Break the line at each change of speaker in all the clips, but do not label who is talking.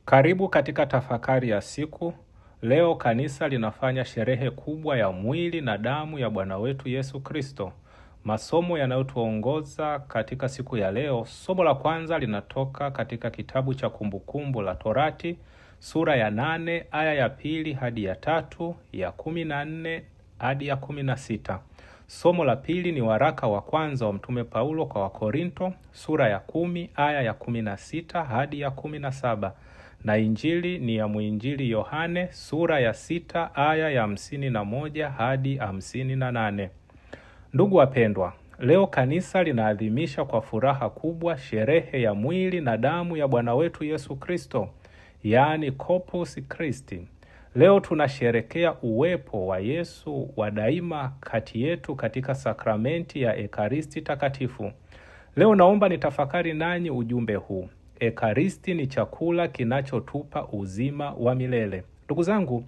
Karibu katika tafakari ya siku. Leo kanisa linafanya sherehe kubwa ya mwili na damu ya Bwana wetu Yesu Kristo. Masomo yanayotuongoza katika siku ya leo, somo la kwanza linatoka katika kitabu cha Kumbukumbu la Torati, sura ya 8 aya ya 2 hadi ya 3, ya 14 hadi ya 16. Somo la pili ni waraka wa kwanza wa Mtume Paulo kwa Wakorinto, sura ya 10 aya ya 16 hadi ya 17. Na injili ni ya mwinjili Yohane, sura ya 6 aya ya 51 hadi 58. Ndugu wapendwa, leo kanisa linaadhimisha kwa furaha kubwa sherehe ya mwili na damu ya Bwana wetu Yesu Kristo, yaani Corpus Christi. Leo tunasherekea uwepo wa Yesu wa daima kati yetu katika sakramenti ya Ekaristi Takatifu. Leo naomba nitafakari nanyi ujumbe huu. Ekaristi ni chakula kinachotupa uzima wa milele. Ndugu zangu,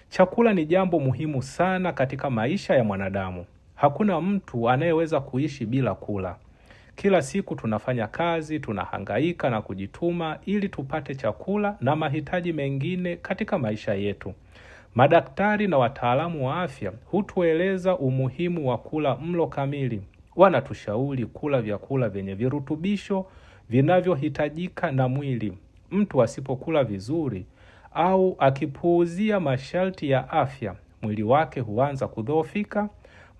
chakula ni jambo muhimu sana katika maisha ya mwanadamu. Hakuna mtu anayeweza kuishi bila kula. Kila siku tunafanya kazi, tunahangaika na kujituma ili tupate chakula na mahitaji mengine katika maisha yetu. Madaktari na wataalamu wa afya hutueleza umuhimu wa kula mlo kamili. Wanatushauri kula vyakula vyenye virutubisho vinavyohitajika na mwili. Mtu asipokula vizuri au akipuuzia masharti ya afya, mwili wake huanza kudhoofika,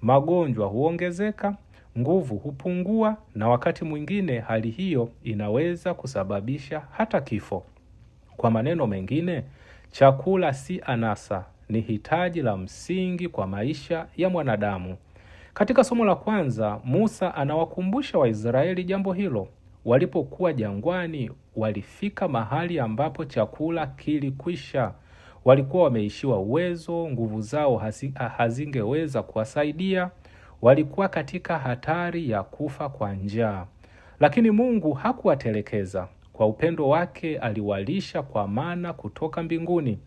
magonjwa huongezeka, nguvu hupungua, na wakati mwingine hali hiyo inaweza kusababisha hata kifo. Kwa maneno mengine, chakula si anasa, ni hitaji la msingi kwa maisha ya mwanadamu. Katika somo la kwanza, Musa anawakumbusha Waisraeli jambo hilo. Walipokuwa jangwani, walifika mahali ambapo chakula kilikwisha. Walikuwa wameishiwa uwezo, nguvu zao hazingeweza kuwasaidia. Walikuwa katika hatari ya kufa kwa njaa. Lakini Mungu hakuwatelekeza. Kwa upendo wake aliwalisha kwa mana kutoka mbinguni,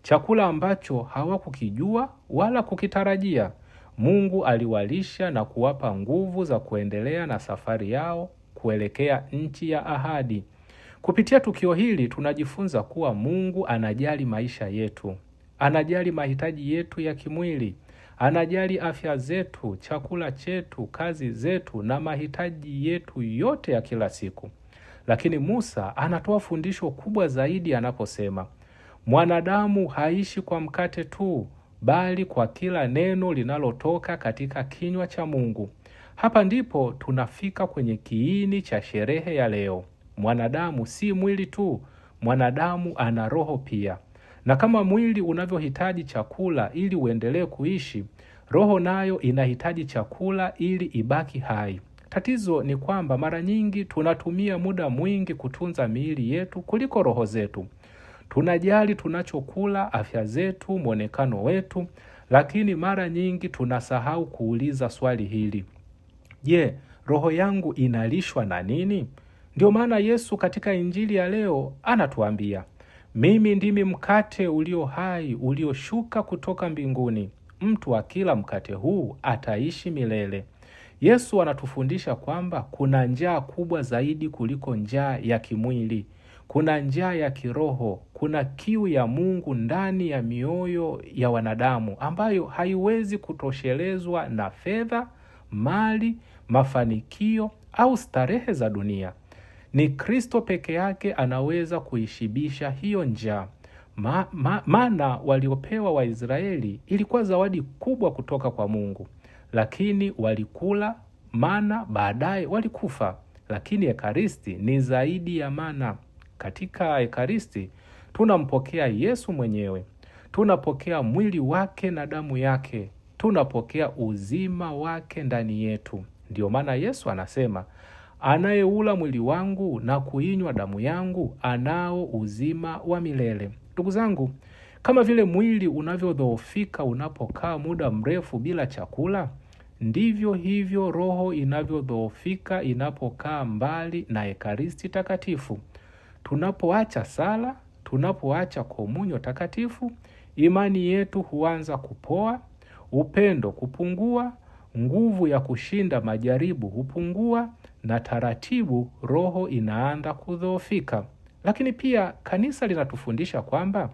chakula ambacho hawakukijua wala kukitarajia. Mungu aliwalisha na kuwapa nguvu za kuendelea na safari yao kuelekea nchi ya ahadi. Kupitia tukio hili tunajifunza kuwa Mungu anajali maisha yetu. Anajali mahitaji yetu ya kimwili. Anajali afya zetu, chakula chetu, kazi zetu na mahitaji yetu yote ya kila siku. Lakini Musa anatoa fundisho kubwa zaidi anaposema, mwanadamu haishi kwa mkate tu, bali kwa kila neno linalotoka katika kinywa cha Mungu. Hapa ndipo tunafika kwenye kiini cha sherehe ya leo. Mwanadamu si mwili tu, mwanadamu ana roho pia. Na kama mwili unavyohitaji chakula ili uendelee kuishi, roho nayo inahitaji chakula ili ibaki hai. Tatizo ni kwamba mara nyingi tunatumia muda mwingi kutunza miili yetu kuliko roho zetu. Tunajali tunachokula, afya zetu, mwonekano wetu, lakini mara nyingi tunasahau kuuliza swali hili. Je, roho yangu inalishwa na nini? Ndio maana Yesu katika injili ya leo anatuambia, mimi ndimi mkate ulio hai ulioshuka kutoka mbinguni. Mtu akila mkate huu ataishi milele. Yesu anatufundisha kwamba kuna njaa kubwa zaidi kuliko njaa ya kimwili. Kuna njaa ya kiroho, kuna kiu ya Mungu ndani ya mioyo ya wanadamu ambayo haiwezi kutoshelezwa na fedha, mali, mafanikio au starehe za dunia. Ni Kristo peke yake anaweza kuishibisha hiyo njaa. Mana waliopewa Waisraeli ilikuwa zawadi kubwa kutoka kwa Mungu. Lakini walikula mana, baadaye walikufa. Lakini Ekaristi ni zaidi ya mana. Katika Ekaristi tunampokea Yesu mwenyewe. Tunapokea mwili wake na damu yake. Tunapokea uzima wake ndani yetu. Ndio maana Yesu anasema, anayeula mwili wangu na kuinywa damu yangu anao uzima wa milele. Ndugu zangu, kama vile mwili unavyodhoofika unapokaa muda mrefu bila chakula, ndivyo hivyo roho inavyodhoofika inapokaa mbali na Ekaristi Takatifu. Tunapoacha sala, tunapoacha komunyo takatifu, imani yetu huanza kupoa, upendo kupungua, nguvu ya kushinda majaribu hupungua, na taratibu roho inaanza kudhoofika. Lakini pia kanisa linatufundisha kwamba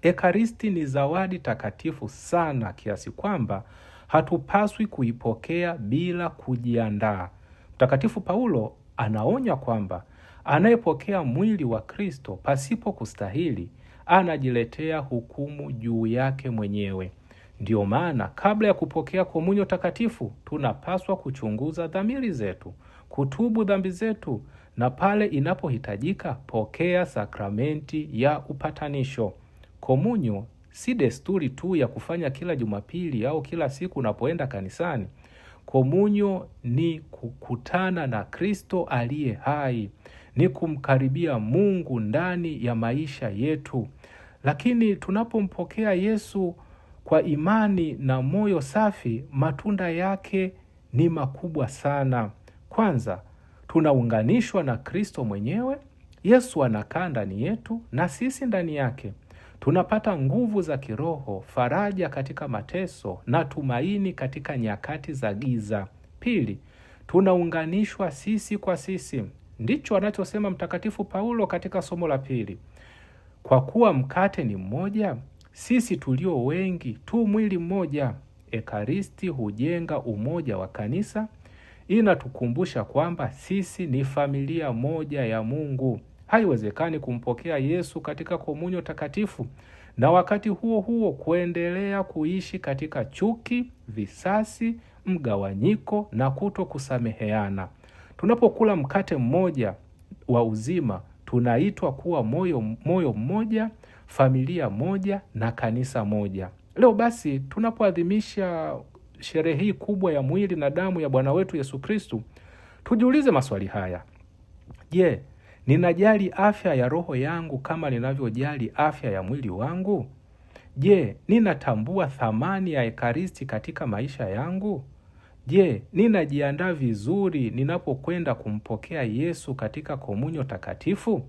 Ekaristi ni zawadi takatifu sana kiasi kwamba hatupaswi kuipokea bila kujiandaa. Mtakatifu Paulo anaonya kwamba anayepokea mwili wa Kristo pasipo kustahili anajiletea hukumu juu yake mwenyewe. Ndiyo maana kabla ya kupokea komunyo takatifu tunapaswa kuchunguza dhamiri zetu, kutubu dhambi zetu, na pale inapohitajika pokea sakramenti ya upatanisho. Komunyo si desturi tu ya kufanya kila Jumapili au kila siku unapoenda kanisani. Komunyo ni kukutana na Kristo aliye hai, ni kumkaribia Mungu ndani ya maisha yetu. Lakini tunapompokea Yesu kwa imani na moyo safi, matunda yake ni makubwa sana. Kwanza, tunaunganishwa na Kristo mwenyewe. Yesu anakaa ndani yetu na sisi ndani yake. Tunapata nguvu za kiroho, faraja katika mateso na tumaini katika nyakati za giza. Pili, tunaunganishwa sisi kwa sisi. Ndicho anachosema Mtakatifu Paulo katika somo la pili. Kwa kuwa mkate ni mmoja, sisi tulio wengi tu mwili mmoja. Ekaristi hujenga umoja wa kanisa. Inatukumbusha kwamba sisi ni familia moja ya Mungu. Haiwezekani kumpokea Yesu katika komunyo takatifu na wakati huo huo kuendelea kuishi katika chuki, visasi, mgawanyiko na kuto kusameheana. Tunapokula mkate mmoja wa uzima, tunaitwa kuwa moyo mmoja, familia moja na kanisa moja. Leo basi tunapoadhimisha sherehe hii kubwa ya mwili na damu ya Bwana wetu Yesu Kristo, tujiulize maswali haya. Je, ninajali afya ya roho yangu kama ninavyojali afya ya mwili wangu? Je, ninatambua thamani ya Ekaristi katika maisha yangu? Je, ninajiandaa vizuri ninapokwenda kumpokea Yesu katika komunyo takatifu?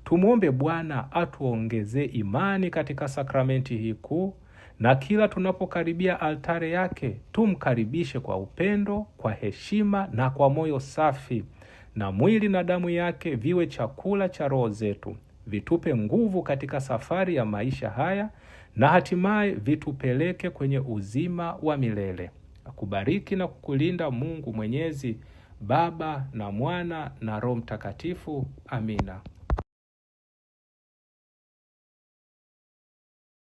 Tumuombe Bwana atuongezee imani katika sakramenti hii kuu, na kila tunapokaribia altare yake tumkaribishe kwa upendo, kwa heshima na kwa moyo safi, na mwili na damu yake viwe chakula cha roho zetu, vitupe nguvu katika safari ya maisha haya na hatimaye vitupeleke kwenye uzima wa milele. Akubariki na kukulinda Mungu Mwenyezi, Baba na Mwana na Roho Mtakatifu. Amina.